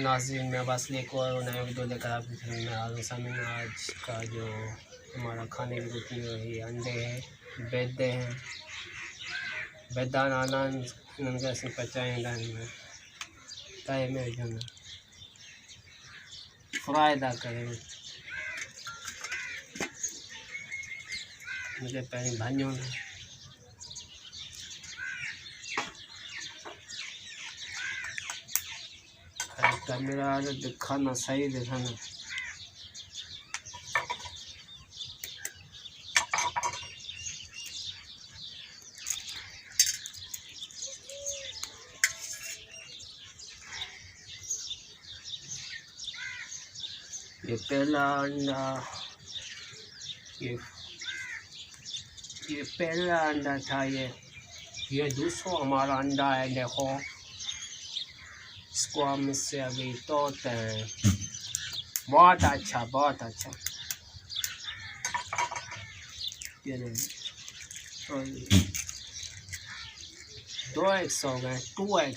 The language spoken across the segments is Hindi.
नाज़रीन, मैं बस लेकर और नया वीडियो लेकर आपकी खिदमत में हाजिर हूँ। सामने आज का जो हमारा खाने की रुकनी है ये अंडे हैं, बेदे हैं, बेदान आनंद इनका से पचाएँ दान में ताए में जो ना फ़ायदा करें मुझे पहले भाइयों ने कैमरा दिखाना सही दिखाना। ये पहला अंडा, ये पहला अंडा था। ये दूसरा हमारा अंडा है। देखो इसको हम इससे अभी तोड़ते हैं। बहुत अच्छा, बहुत अच्छा। ये तो 2x हो गए, 2x।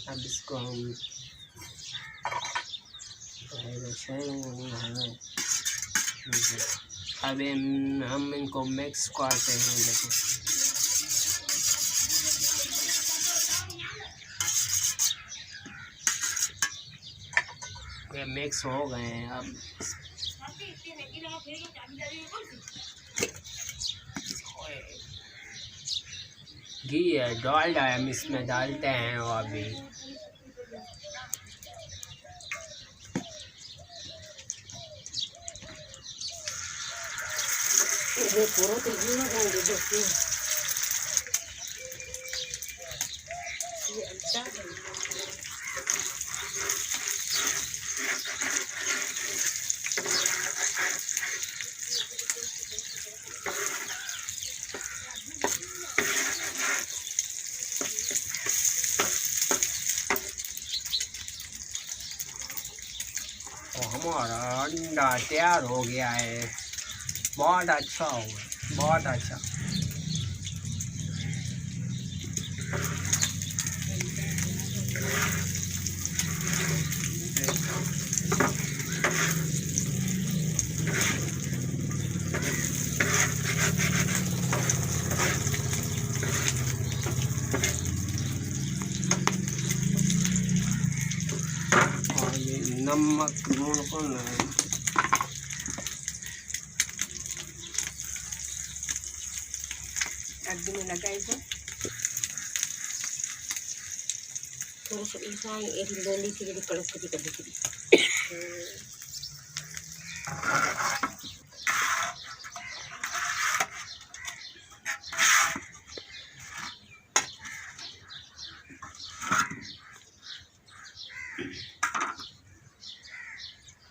अब इसको हम अब हम इनको मिक्स करते हैं। देखो ये मिक्स हो गए हैं। अब घी है, डालडा है, हम इसमें डालते हैं। और अभी हमारा अंडा तैयार हो गया है। बहुत अच्छा होगा, बहुत अच्छा। और ये नमक लून को में लगाएगा थोड़ा सा इंसान एक लोली से जड़ी कड़क कभी कभी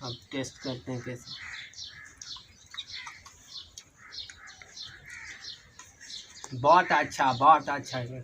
अब टेस्ट करते हैं कैसे। बहुत अच्छा, बहुत अच्छा है।